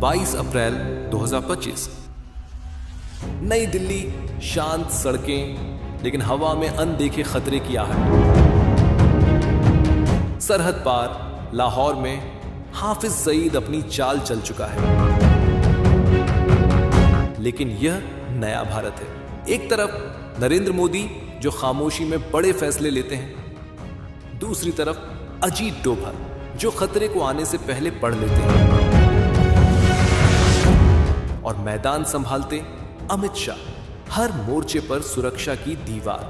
22 अप्रैल 2025। नई दिल्ली, शांत सड़कें, लेकिन हवा में अनदेखे खतरे की आहट। सरहद पार लाहौर में हाफिज सईद अपनी चाल चल चुका है, लेकिन यह नया भारत है। एक तरफ नरेंद्र मोदी जो खामोशी में बड़े फैसले लेते हैं, दूसरी तरफ अजीत डोभाल जो खतरे को आने से पहले पढ़ लेते हैं, और मैदान संभालते अमित शाह हर मोर्चे पर सुरक्षा की दीवार।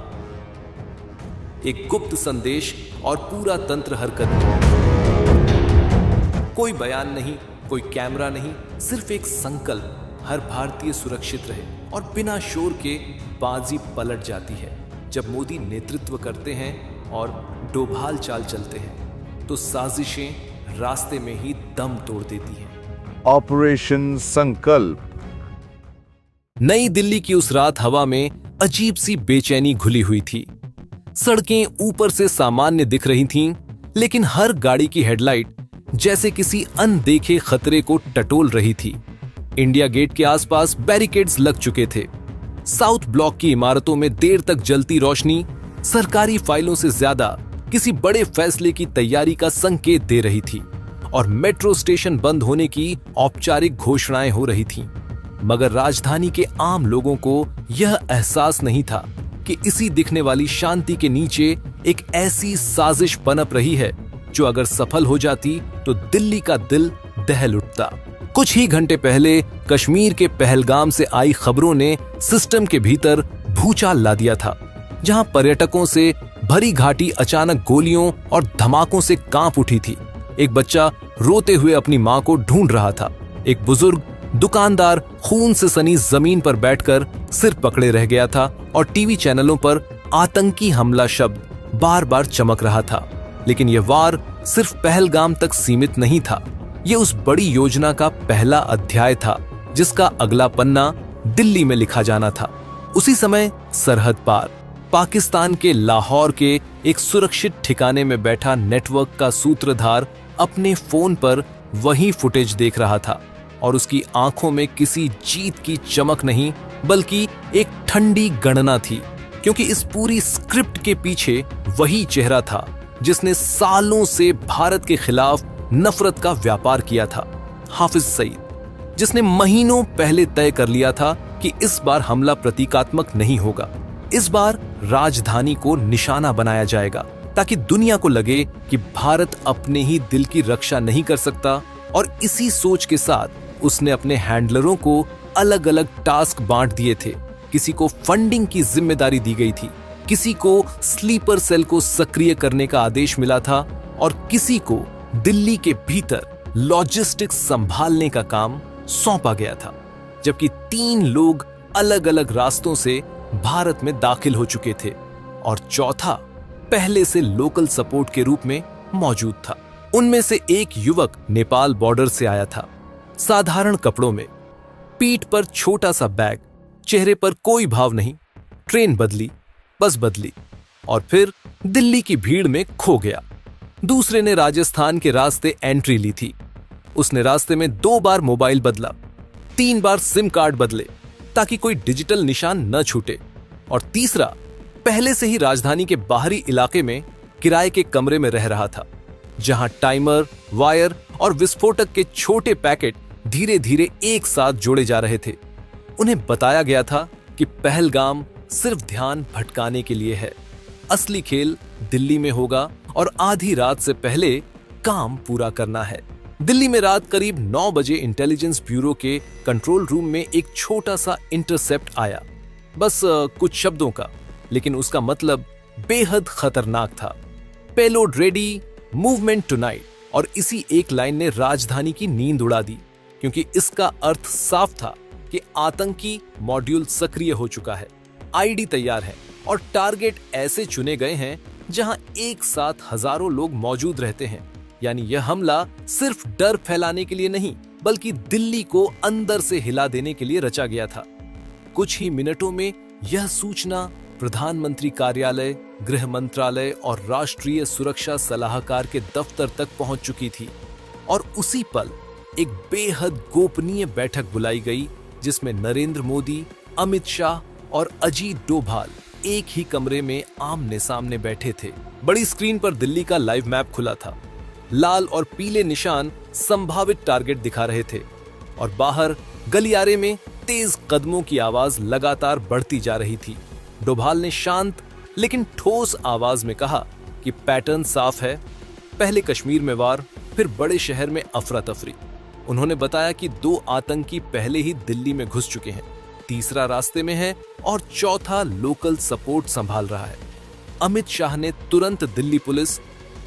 एक गुप्त संदेश और पूरा तंत्र हरकत में। कोई बयान नहीं, कोई कैमरा नहीं, सिर्फ एक संकल्प, हर भारतीय सुरक्षित रहे। और बिना शोर के बाजी पलट जाती है जब मोदी नेतृत्व करते हैं और डोभाल चाल चलते हैं, तो साजिशें रास्ते में ही दम तोड़ देती हैं। ऑपरेशन संकल्प। नई दिल्ली की उस रात हवा में अजीब सी बेचैनी घुली हुई थी। सड़कें ऊपर से सामान्य दिख रही थीं, लेकिन हर गाड़ी की हेडलाइट जैसे किसी अनदेखे खतरे को टटोल रही थी। इंडिया गेट के आसपास बैरिकेड्स लग चुके थे। साउथ ब्लॉक की इमारतों में देर तक जलती रोशनी सरकारी फाइलों से ज्यादा किसी बड़े फैसले की तैयारी का संकेत दे रही थी, और मेट्रो स्टेशन बंद होने की औपचारिक घोषणाएं हो रही थीं। मगर राजधानी के आम लोगों को यह एहसास नहीं था कि इसी दिखने वाली शांति के नीचे एक ऐसी साजिश पनप रही है जो अगर सफल हो जाती तो दिल्ली का दिल दहल उठता। कुछ ही घंटे पहले कश्मीर के पहलगाम से आई खबरों ने सिस्टम के भीतर भूचाल ला दिया था, जहां पर्यटकों से भरी घाटी अचानक गोलियों और धमाकों से कांप उठी थी। एक बच्चा रोते हुए अपनी मां को ढूंढ रहा था। एक बुजुर्ग दुकानदार खून से सनी जमीन पर बैठकर सिर पकड़े रह गया था, और टीवी चैनलों पर आतंकी हमला शब्द बार बार चमक रहा था। लेकिन यह वार सिर्फ पहलगाम तक सीमित नहीं था। यह उस बड़ी योजना का पहला अध्याय था जिसका अगला पन्ना दिल्ली में लिखा जाना था। उसी समय सरहद पार पाकिस्तान के लाहौर के एक सुरक्षित ठिकाने में बैठा नेटवर्क का सूत्रधार अपने फोन पर वही फुटेज देख रहा था, और उसकी आंखों में किसी जीत की चमक नहीं, बल्कि एक ठंडी गणना थी, क्योंकि इस पूरी स्क्रिप्ट के पीछे वही चेहरा था जिसने सालों से भारत के खिलाफ नफरत का व्यापार किया था। हाफिज सईद, जिसने महीनों पहले तय कर लिया था कि इस बार हमला प्रतीकात्मक नहीं होगा। इस बार राजधानी को निशाना बनाया जाएगा, ताकि दुनिया को लगे कि भारत अपने ही दिल की रक्षा नहीं कर सकता। और इसी सोच के साथ उसने अपने हैंडलरों को अलग अलग टास्क बांट दिए थे। किसी को फंडिंग की जिम्मेदारी दी गई थी, किसी को स्लीपर सेल को सक्रिय करने का आदेश मिला था, और किसी को दिल्ली के भीतर लॉजिस्टिक्स संभालने का काम सौंपा गया था। जबकि 3 लोग अलग अलग रास्तों से भारत में दाखिल हो चुके थे, और चौथा पहले से लोकल सपोर्ट के रूप में मौजूद था। उनमें से एक युवक नेपाल बॉर्डर से आया था, साधारण कपड़ों में, पीठ पर छोटा सा बैग, चेहरे पर कोई भाव नहीं। ट्रेन बदली, बस बदली, और फिर दिल्ली की भीड़ में खो गया। दूसरे ने राजस्थान के रास्ते एंट्री ली थी। उसने रास्ते में 2 बार मोबाइल बदला, 3 बार सिम कार्ड बदले, ताकि कोई डिजिटल निशान न छूटे। और तीसरा पहले से ही राजधानी के बाहरी इलाके में किराए के कमरे में रह रहा था, जहां टाइमर, वायर और विस्फोटक के छोटे पैकेट धीरे धीरे एक साथ जोड़े जा रहे थे। उन्हें बताया गया था कि पहलगाम सिर्फ ध्यान भटकाने के लिए है, असली खेल दिल्ली में होगा, और आधी रात से पहले काम पूरा करना है। दिल्ली में रात करीब 9 बजे इंटेलिजेंस ब्यूरो के कंट्रोल रूम में एक छोटा सा इंटरसेप्ट आया, बस कुछ शब्दों का, लेकिन उसका मतलब बेहद खतरनाक था। Payload ready, movement tonight. और इसी एक लाइन ने राजधानी की नींद उड़ा दी, क्योंकि इसका अर्थ साफ था कि आतंकी मॉड्यूल सक्रिय हो चुका है, आईडी तैयार है, और टारगेट ऐसे चुने गए हैं जहां एक साथ हजारों लोग मौजूद रहते हैं। यानी यह हमला सिर्फ डर फैलाने के लिए नहीं, बल्कि दिल्ली को अंदर से हिला देने के लिए रचा गया था। कुछ ही मिनटों में यह सूचना प्रधानमंत्री कार्यालय, गृह मंत्रालय और राष्ट्रीय सुरक्षा सलाहकार के दफ्तर तक पहुंच चुकी थी, और उसी पल एक बेहद गोपनीय बैठक बुलाई गई जिसमें नरेंद्र मोदी, अमित शाह और अजीत डोभाल एक ही कमरे में आमने सामने बैठे थे। बड़ी स्क्रीन पर दिल्ली का लाइव मैप खुला था। लाल और पीले निशान संभावित टारगेट दिखा रहे थे और बाहर गलियारे में तेज कदमों की आवाज लगातार बढ़ती जा रही थी। डोभाल ने शांत लेकिन ठोस आवाज में कहा कि पैटर्न साफ है, पहले कश्मीर में वार, फिर बड़े शहर में अफरा तफरी। उन्होंने बताया कि 2 आतंकी पहले ही दिल्ली में घुस चुके हैं, तीसरा रास्ते में है और चौथा लोकल सपोर्ट संभाल रहा है। अमित शाह ने तुरंत दिल्ली पुलिस,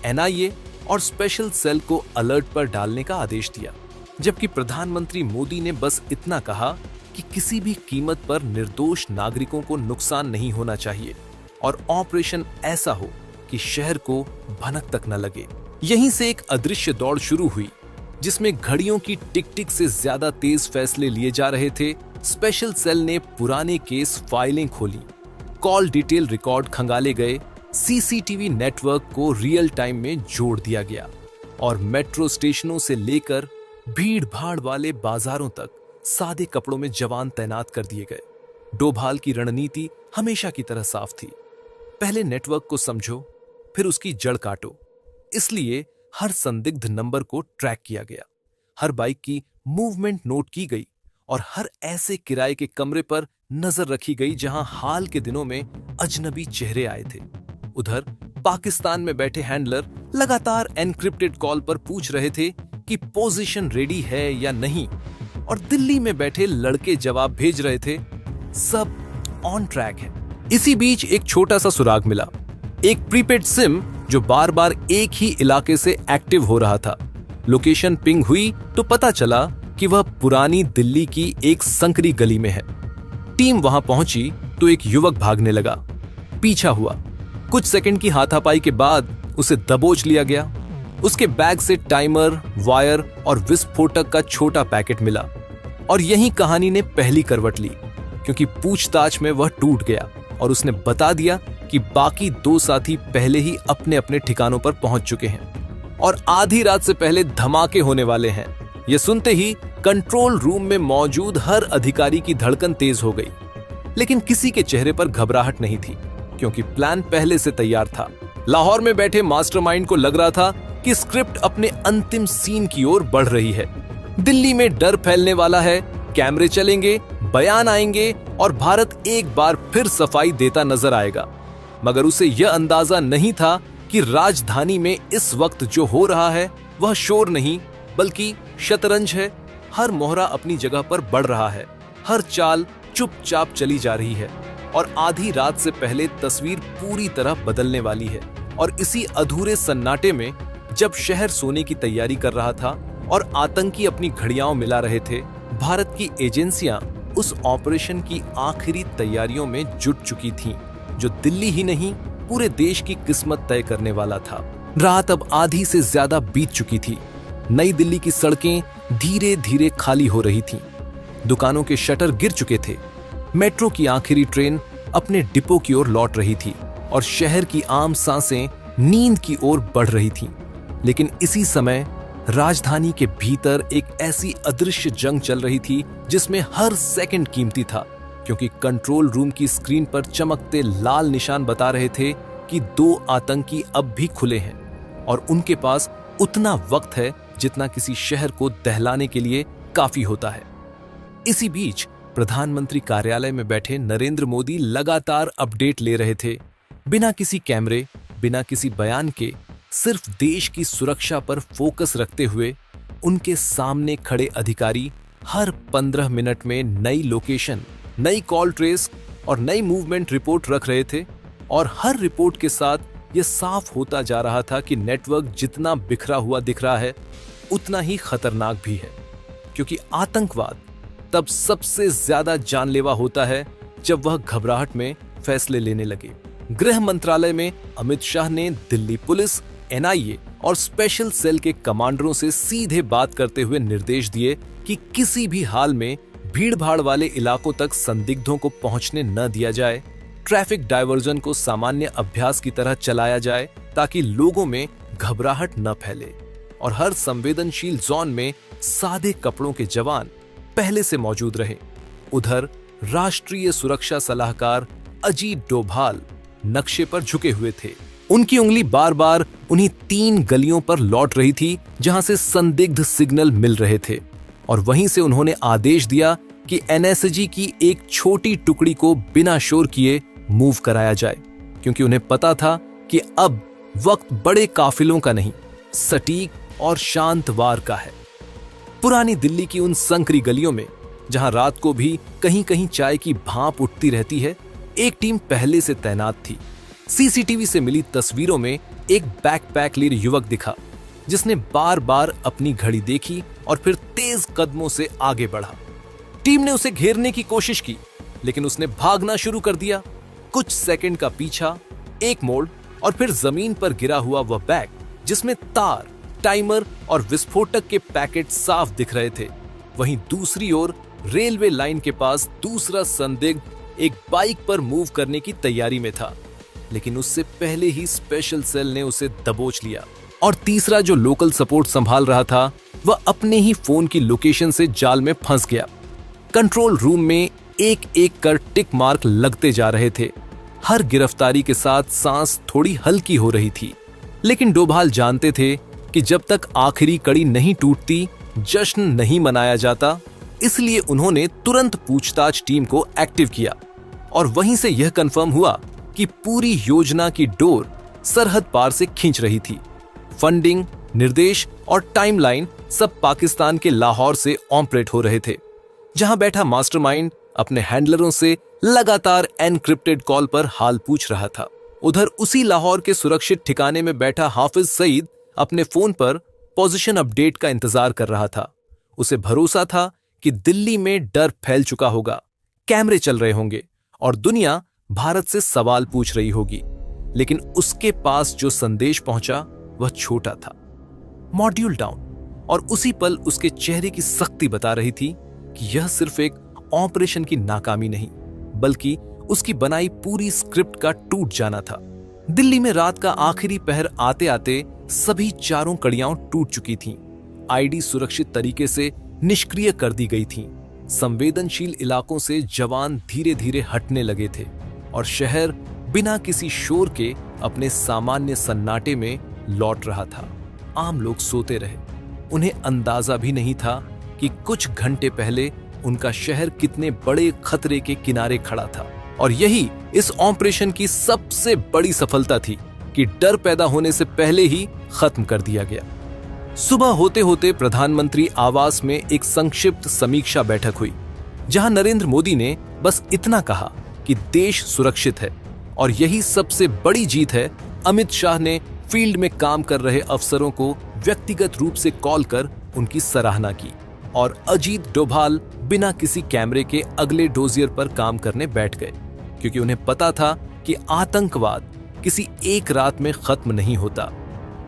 एनआईए और स्पेशल सेल को अलर्ट पर डालने का आदेश दिया, जबकि प्रधानमंत्री मोदी ने बस इतना कहा कि किसी भी कीमत पर निर्दोष नागरिकों को नुकसान नहीं होना चाहिए और ऑपरेशन ऐसा हो कि शहर को भनक तक न लगे। यहीं से एक अदृश्य दौड़ शुरू हुई जिसमें घड़ियों की टिक टिक से ज्यादा तेज फैसले लिए जा रहे थे। स्पेशल सेल ने पुराने केस फाइलें खोली, कॉल डिटेल रिकॉर्ड खंगाले गए, सीसीटीवी नेटवर्क को रियल टाइम में जोड़ दिया गया और मेट्रो स्टेशनों से लेकर भीड़ भाड़ वाले बाजारों तक सादे कपड़ों में जवान तैनात कर दिए गए। डोभाल की रणनीति हमेशा की तरह साफ थी, पहले नेटवर्क को समझो, फिर उसकी जड़ काटो। इसलिए हर संदिग्ध नंबर को ट्रैक किया गया, हर बाइक की मूवमेंट नोट की गई और हर ऐसे किराए के कमरे पर नजर रखी गई जहां हाल के दिनों में अजनबी चेहरे आए थे। उधर पाकिस्तान में बैठे हैंडलर लगातार एनक्रिप्टेड कॉल पर पूछ रहे थे कि पोजीशन रेडी है या नहीं, और दिल्ली में बैठे लड़के जवाब भेज रहे थे, सब ऑन ट्रैक है। इसी बीच एक छोटा सा सुराग मिला, एक प्रीपेड सिम जो बार बार एक ही इलाके से एक्टिव हो रहा था। लोकेशन पिंग हुई तो पता चला कि वह पुरानी दिल्ली की एक संकरी गली में है। टीम वहां पहुंची तो एक युवक भागने लगा, पीछा हुआ। कुछ सेकंड की हाथापाई के बाद उसे दबोच लिया गया। उसके बैग से टाइमर, वायर और विस्फोटक का छोटा पैकेट मिला और यही कहानी ने पहली करवट ली, क्योंकि पूछताछ में वह टूट गया और उसने बता दिया कि बाकी 2 साथी पहले ही अपने अपने ठिकानों पर पहुंच चुके हैं और आधी रात से पहले धमाके होने वाले हैं। यह सुनते ही कंट्रोल रूम में मौजूद हर अधिकारी की धड़कन तेज हो गई, लेकिन किसी के चेहरे पर घबराहट नहीं थी, क्योंकि प्लान पहले से तैयार था। लाहौर में बैठे मास्टरमाइंड को लग रहा था कि स्क्रिप्ट अपने अंतिम सीन की ओर बढ़ रही है। दिल्ली में डर फैलने वाला है, कैमरे चलेंगे, बयान आएंगे और भारत एक बार फिर सफाई देता नजर आएगा। मगर उसे यह अंदाजा नहीं था कि राजधानी में इस वक्त जो हो रहा है वह शोर नहीं बल्कि शतरंज है। हर मोहरा अपनी जगह पर बढ़ रहा है, हर चाल चुपचाप चली जा रही है और आधी रात से पहले तस्वीर पूरी तरह बदलने वाली है। और इसी अधूरे सन्नाटे में जब शहर सोने की तैयारी कर रहा था और आतंकी अपनी घड़ियां मिला रहे थे, भारत की एजेंसियां उस ऑपरेशन की आखिरी तैयारियों में जुट चुकी थीं, जो दिल्ली ही नहीं पूरे देश की किस्मत तय करने वाला था। रात अब आधी से ज्यादा बीत चुकी थी। नई दिल्ली की सड़कें धीरे धीरे खाली हो रही थीं, दुकानों के शटर गिर चुके थे, मेट्रो की आखिरी ट्रेन अपने डिपो की ओर लौट रही थी और शहर की आम सांसें नींद की ओर बढ़ रही थीं। लेकिन इसी समय राजधानी के भीतर एक ऐसी अदृश्य जंग चल रही थी जिसमें हर सेकंड कीमती था, क्योंकि कंट्रोल रूम की स्क्रीन पर चमकते लाल निशान बता रहे थे कि 2 आतंकी अब भी खुले हैं और उनके पास उतना वक्त है जितना किसी शहर को दहलाने के लिए काफी होता है। इसी बीच प्रधानमंत्री कार्यालय में बैठे नरेंद्र मोदी लगातार अपडेट ले रहे थे, बिना किसी कैमरे, बिना किसी बयान के, सिर्फ देश की सुरक्षा पर फोकस रखते हुए। उनके सामने खड़े अधिकारी हर 15 मिनट में नई लोकेशन, नई कॉल ट्रेस और नई मूवमेंट रिपोर्ट रख रहे थे और हर रिपोर्ट के साथ यह साफ होता जा रहा था कि नेटवर्क जितना बिखरा हुआ दिख रहा है उतना ही खतरनाक भी है, क्योंकि आतंकवाद तब सबसे ज्यादा जानलेवा होता है जब वह घबराहट में फैसले लेने लगे। गृह मंत्रालय में अमित शाह ने दिल्ली पुलिस, एनआईए और स्पेशल सेल के कमांडरों से सीधे बात करते हुए निर्देश दिए कि किसी भी हाल में भीड़-भाड़ वाले इलाकों तक संदिग्धों को पहुंचने न दिया जाए। ट्रैफिक डायवर्जन को सामान्य अभ्यास की तरह चलाया जाए ताकि लोगों में घबराहट न फैले और हर संवेदनशील जोन में सादे कपड़ों के जवान पहले से मौजूद रहे। उधर राष्ट्रीय सुरक्षा सलाहकार अजीत डोभाल नक्शे पर झुके हुए थे। उनकी उंगली बार बार उन्हीं 3 गलियों पर लौट रही थी जहां से संदिग्ध सिग्नल मिल रहे थे, और वहीं से उन्होंने आदेश दिया कि एनएसजी की एक छोटी टुकड़ी को बिना शोर किए मूव कराया जाए, क्योंकि उन्हें पता था कि अब वक्त बड़े काफिलों का नहीं, सटीक और शांत वार का है। पुरानी दिल्ली की उन संकरी गलियों में जहां रात को भी कहीं कहीं चाय की भाप उठती रहती है, एक टीम पहले से तैनात थी। सीसीटीवी से मिली तस्वीरों में एक बैकपैक लिए युवक दिखा, जिसने बार बार अपनी घड़ी देखी और फिर तेज कदमों से आगे बढ़ा। टीम ने उसे घेरने की कोशिश की, लेकिन उसने भागना शुरू कर दिया। कुछ सेकंड का पीछा, एक मोड़, और फिर जमीन पर गिरा हुआ वह बैग जिसमें तार, टाइमर और विस्फोटक के पैकेट साफ दिख रहे थे। वहीं दूसरी ओर रेलवे लाइन के पास दूसरा संदिग्ध एक बाइक पर मूव करने की तैयारी में था, लेकिन उससे पहले ही स्पेशल सेल ने उसे दबोच लिया। और तीसरा जो लोकल सपोर्ट संभाल रहा था, वह अपने ही फोन की लोकेशन से जाल में फंस गया। कंट्रोल रूम में एक एक कर टिक मार्क लगते जा रहे थे। हर गिरफ्तारी के साथ सांस थोड़ी हल्की हो रही थी, लेकिन डोभाल जानते थे कि जब तक आखिरी कड़ी नहीं टूटती, जश्न नहीं मनाया जाता। इसलिए उन्होंने तुरंत पूछताछ टीम को एक्टिव किया, और वहीं से यह कंफर्म हुआ कि पूरी योजना की डोर सरहद पार से खींच रही थी। फंडिंग, निर्देश और टाइमलाइन सब पाकिस्तान के लाहौर से ऑपरेट हो रहे थे, जहां बैठा मास्टरमाइंड अपने हैंडलरों से लगातार एनक्रिप्टेड कॉल पर हाल पूछ रहा था। उधर उसी लाहौर के सुरक्षित ठिकाने में बैठा हाफिज सईद अपने फोन पर पोजीशन अपडेट का इंतजार कर रहा था। उसे भरोसा था कि दिल्ली में डर फैल चुका होगा, कैमरे चल रहे होंगे और दुनिया भारत से सवाल पूछ रही होगी। लेकिन उसके पास जो संदेश पहुंचा वह छोटा था, मॉड्यूल डाउन, और उसी पल उसके चेहरे की सख्ती बता रही थी कि यह सिर्फ एक ऑपरेशन की नाकामी नहीं, बल्कि उसकी बनाई पूरी स्क्रिप्ट का टूट जाना था। दिल्ली में रात का आखिरी पहर आते आते सभी चारों कड़ियां टूट चुकी थीं। आईडी सुरक्षित तरीके से निष्क्रिय कर दी गई थीं। संवेदनशील इलाकों से जवान धीरे धीरे हटने लगे थे, और शहर बिना किसी शोर के अपने सामान्य सन्नाटे में लौट रहा था। आम लोग सोते रहे। उन्हें अंदाजा भी नहीं था कि कुछ घंटे पहले उनका शहर कितने बड़े खतरे के किनारे खड़ा था। और यही इस ऑपरेशन की सबसे बड़ी सफलता थी कि डर पैदा होने से पहले ही खत्म कर दिया गया। सुबह होते होते प्रधानमंत्री आवास में एक संक्षिप्त समीक्षा बैठक हुई, जहां नरेंद्र मोदी ने बस इतना कहा कि देश सुरक्षित है, और यही सबसे बड़ी जीत है। अमित शाह ने फील्ड में काम कर रहे अफसरों को व्यक्तिगत रूप से कॉल कर उनकी सराहना की, और अजीत डोभाल बिना किसी कैमरे के अगले डोजियर पर काम करने बैठ गए, क्योंकि उन्हें पता था कि आतंकवाद किसी एक रात में खत्म नहीं होता।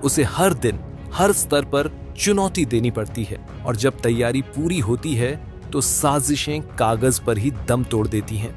उसे हर दिन हर स्तर पर चुनौती देनी पड़ती है, और जब तैयारी पूरी होती है तो साजिशें कागज पर ही दम तोड़ देती हैं।